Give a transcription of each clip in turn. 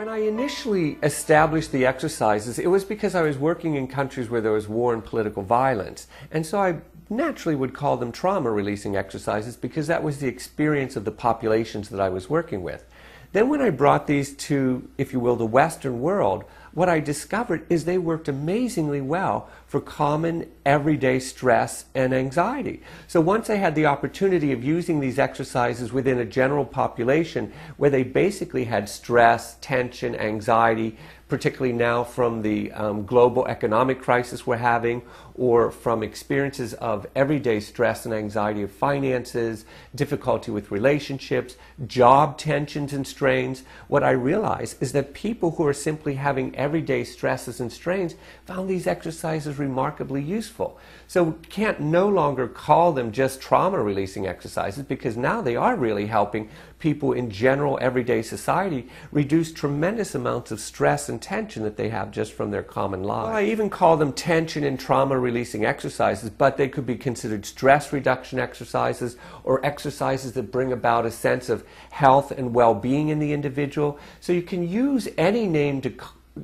When I initially established the exercises, it was because I was working in countries where there was war and political violence. And so I naturally would call them trauma-releasing exercises because that was the experience of the populations that I was working with. Then when I brought these to, if you will, the Western world, what I discovered is they worked amazingly well for common everyday stress and anxiety. So once I had the opportunity of using these exercises within a general population where they basically had stress, tension, anxiety, particularly now from the global economic crisis we're having, or from experiences of everyday stress and anxiety of finances, difficulty with relationships, job tensions and strains, what I realized is that people who are simply having everyday stresses and strains found these exercises remarkably useful. So we can't no longer call them just trauma-releasing exercises because now they are really helping people in general everyday society reduce tremendous amounts of stress and tension that they have just from their common lives. Well, I even call them tension and trauma-releasing exercises, but they could be considered stress reduction exercises or exercises that bring about a sense of health and well-being in the individual. So you can use any name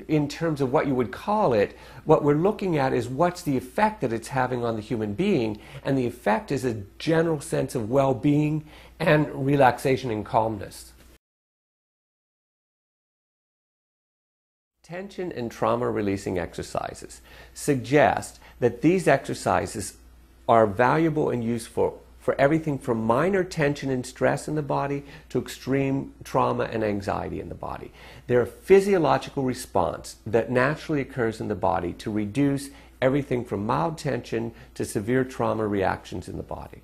in terms of what you would call it. What we're looking at is what's the effect that it's having on the human being, and the effect is a general sense of well-being and relaxation and calmness. Tension and trauma-releasing exercises suggest that these exercises are valuable and useful for everything from minor tension and stress in the body to extreme trauma and anxiety in the body. They're a physiological response that naturally occurs in the body to reduce everything from mild tension to severe trauma reactions in the body.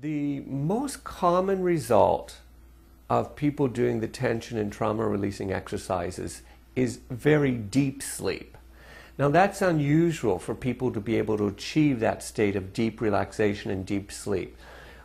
The most common result of people doing the tension and trauma-releasing exercises is very deep sleep. Now that's unusual for people to be able to achieve that state of deep relaxation and deep sleep.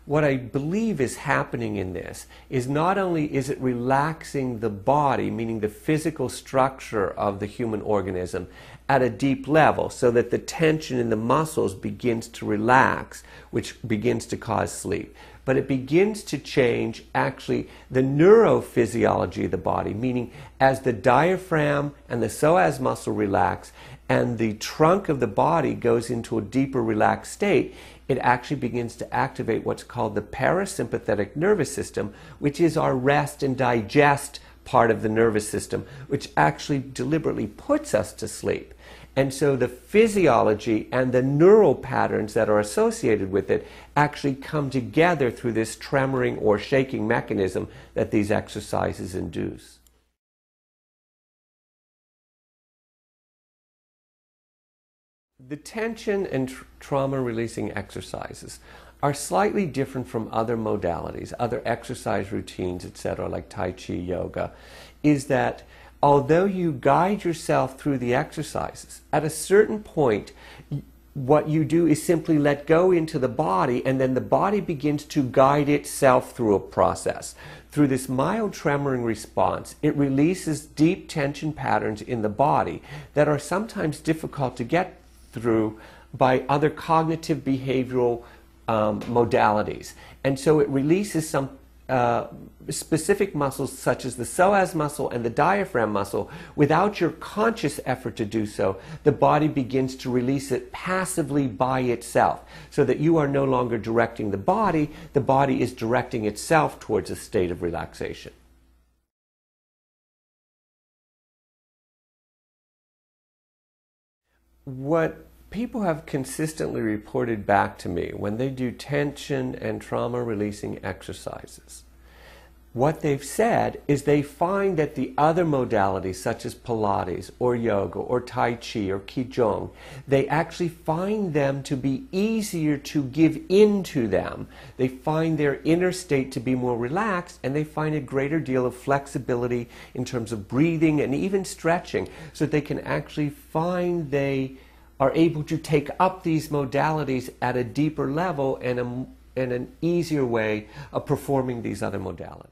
What I believe is happening in this is not only is it relaxing the body, meaning the physical structure of the human organism, at a deep level so that the tension in the muscles begins to relax, which begins to cause sleep. But it begins to change actually the neurophysiology of the body, meaning as the diaphragm and the psoas muscle relax and the trunk of the body goes into a deeper relaxed state, it actually begins to activate what's called the parasympathetic nervous system, which is our rest and digest part of the nervous system, which actually deliberately puts us to sleep. And so the physiology and the neural patterns that are associated with it actually come together through this tremoring or shaking mechanism that these exercises induce. The tension and trauma-releasing exercises are slightly different from other modalities, other exercise routines, etc., like Tai Chi, yoga, is that although you guide yourself through the exercises, at a certain point, what you do is simply let go into the body, and then the body begins to guide itself through a process. Through this mild tremoring response, it releases deep tension patterns in the body that are sometimes difficult to get through by other cognitive behavioral modalities. And so it releases some specific muscles such as the psoas muscle and the diaphragm muscle. Without your conscious effort to do so, the body begins to release it passively by itself, so that you are no longer directing the body is directing itself towards a state of relaxation. What people have consistently reported back to me when they do tension and trauma-releasing exercises, what they've said is they find that the other modalities such as Pilates or yoga or Tai Chi or Qigong, they actually find them to be easier to give into them. They find their inner state to be more relaxed, and they find a greater deal of flexibility in terms of breathing and even stretching, so that they can actually find they are able to take up these modalities at a deeper level and an easier way of performing these other modalities.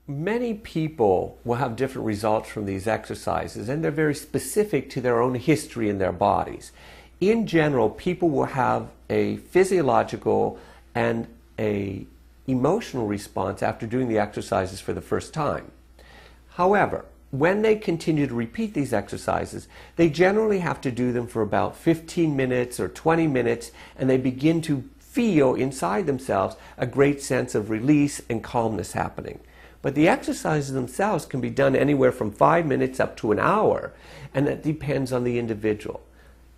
Many people will have different results from these exercises, and they're very specific to their own history in their bodies. in general, people will have a physiological and a emotional response after doing the exercises for the first time. However, when they continue to repeat these exercises, they generally have to do them for about 15 minutes or 20 minutes, and they begin to feel inside themselves a great sense of release and calmness happening. But the exercises themselves can be done anywhere from 5 minutes up to an hour, and that depends on the individual.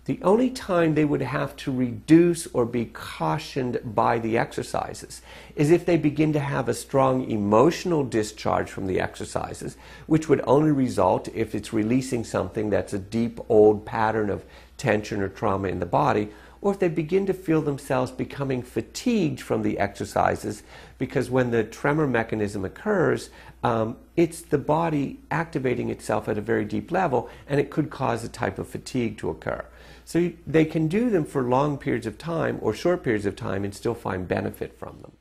The only time they would have to reduce or be cautioned by the exercises is if they begin to have a strong emotional discharge from the exercises, which would only result if it's releasing something that's a deep old pattern of tension or trauma in the body, or if they begin to feel themselves becoming fatigued from the exercises, because when the tremor mechanism occurs, it's the body activating itself at a very deep level, and it could cause a type of fatigue to occur. So they can do them for long periods of time or short periods of time and still find benefit from them.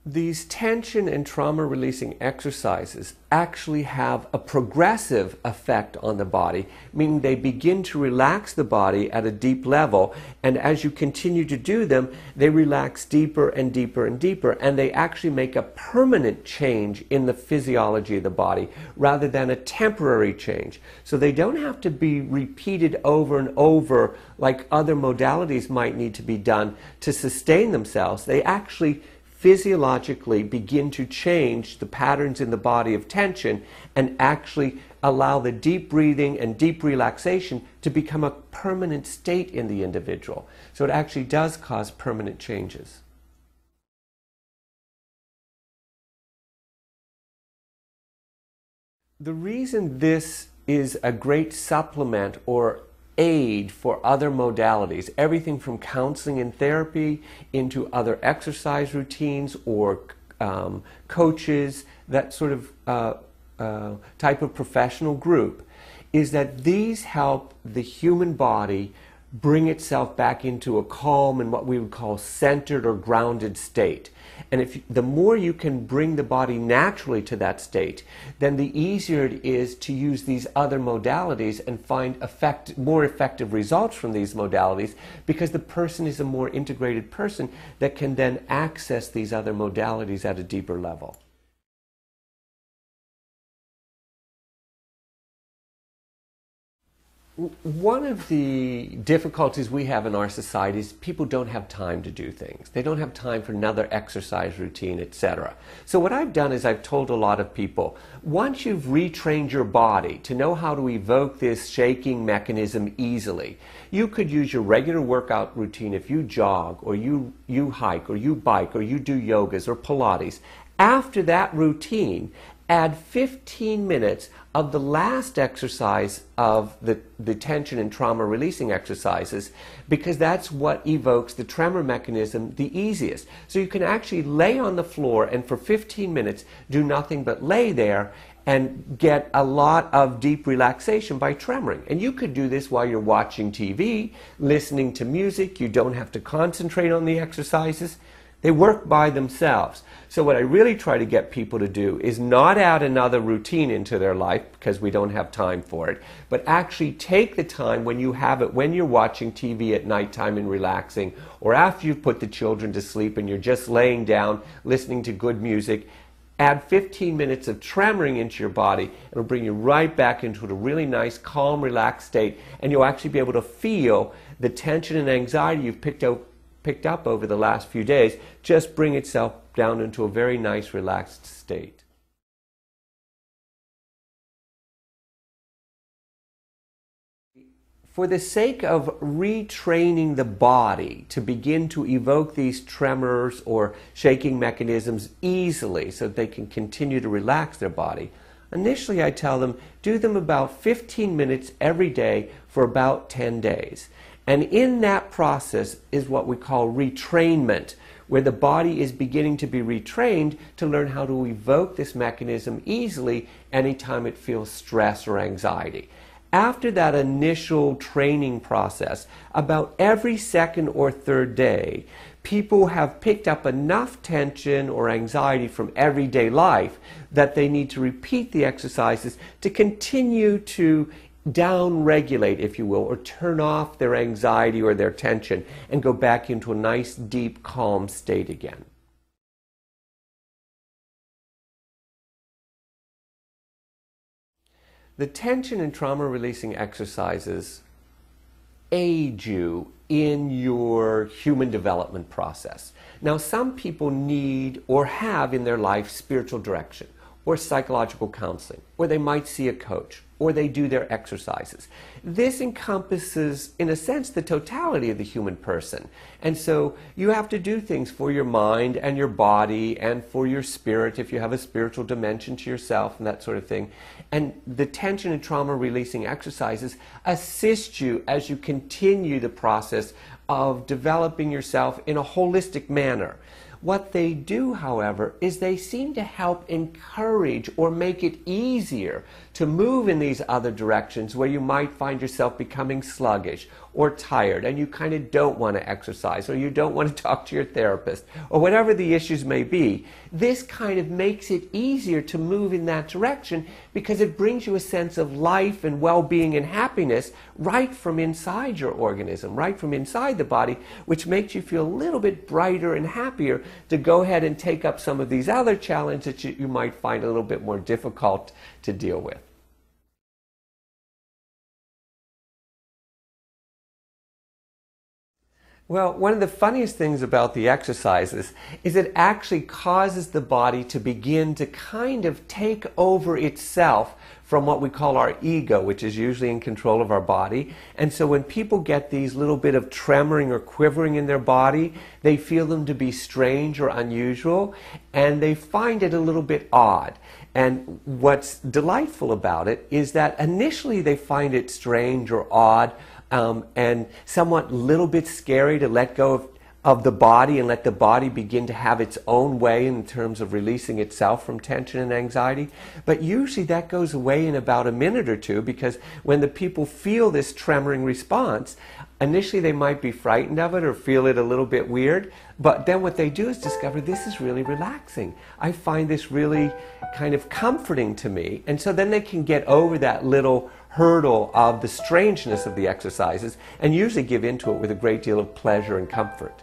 These tension and trauma releasing exercises actually have a progressive effect on the body, meaning they begin to relax the body at a deep level, and as you continue to do them, they relax deeper and deeper and deeper, and they actually make a permanent change in the physiology of the body rather than a temporary change. So they don't have to be repeated over and over like other modalities might need to be done to sustain themselves. They actually physiologically begin to change the patterns in the body of tension and actually allow the deep breathing and deep relaxation to become a permanent state in the individual. So it actually does cause permanent changes. The reason this is a great supplement or aid for other modalities, everything from counseling and therapy into other exercise routines or coaches, that sort of type of professional group, is that these help the human body bring itself back into a calm and what we would call centered or grounded state. And the more you can bring the body naturally to that state, then the easier it is to use these other modalities and find more effective results from these modalities, because the person is a more integrated person that can then access these other modalities at a deeper level. One of the difficulties we have in our society is people don't have time to do things. They don't have time for another exercise routine, etc. So what I've done is I've told a lot of people, once you've retrained your body to know how to evoke this shaking mechanism easily, you could use your regular workout routine if you jog or you hike or you bike or you do yogas or Pilates. After that routine, add 15 minutes of the last exercise of the tension and trauma releasing exercises, because that's what evokes the tremor mechanism the easiest. So you can actually lay on the floor and for 15 minutes do nothing but lay there and get a lot of deep relaxation by tremoring. And you could do this while you're watching TV, listening to music. You don't have to concentrate on the exercises. They work by themselves. So what I really try to get people to do is not add another routine into their life, because we don't have time for it, but actually take the time when you have it, when you're watching TV at nighttime and relaxing, or after you've put the children to sleep and you're just laying down listening to good music, add 15 minutes of tremoring into your body. It'll bring you right back into a really nice, calm, relaxed state, and you'll actually be able to feel the tension and anxiety you've picked up over the last few days just bring itself down into a very nice, relaxed state. For the sake of retraining the body to begin to evoke these tremors or shaking mechanisms easily so that they can continue to relax their body, initially I tell them do them about 15 minutes every day for about 10 days. And in that process is what we call retrainment, where the body is beginning to be retrained to learn how to evoke this mechanism easily anytime it feels stress or anxiety. After that initial training process, about every second or third day, people have picked up enough tension or anxiety from everyday life that they need to repeat the exercises to continue to down-regulate, if you will, or turn off their anxiety or their tension and go back into a nice, deep, calm state again. The tension and trauma-releasing exercises aid you in your human development process. Now, some people need or have in their life spiritual direction or psychological counseling, or they might see a coach, or they do their exercises. This encompasses, in a sense, the totality of the human person. And so you have to do things for your mind and your body and for your spirit, if you have a spiritual dimension to yourself and that sort of thing. And the tension and trauma releasing exercises assist you as you continue the process of developing yourself in a holistic manner. What they do, however, is they seem to help encourage or make it easier to move in these other directions where you might find yourself becoming sluggish or tired and you kind of don't want to exercise or you don't want to talk to your therapist or whatever the issues may be. This kind of makes it easier to move in that direction because it brings you a sense of life and well-being and happiness right from inside your organism, right from inside the body, which makes you feel a little bit brighter and happier to go ahead and take up some of these other challenges that you might find a little bit more difficult to deal with. Well, one of the funniest things about the exercises is it actually causes the body to begin to kind of take over itself from what we call our ego, which is usually in control of our body. And so when people get these little bit of tremoring or quivering in their body, they feel them to be strange or unusual, and they find it a little bit odd. And what's delightful about it is that initially they find it strange or odd, and somewhat little bit scary to let go of the body and let the body begin to have its own way in terms of releasing itself from tension and anxiety. But usually that goes away in about a minute or two, because when the people feel this tremoring response, initially they might be frightened of it or feel it a little bit weird, but then what they do is discover this is really relaxing. I find this really kind of comforting to me. And so then they can get over that little hurdle of the strangeness of the exercises and usually give into it with a great deal of pleasure and comfort.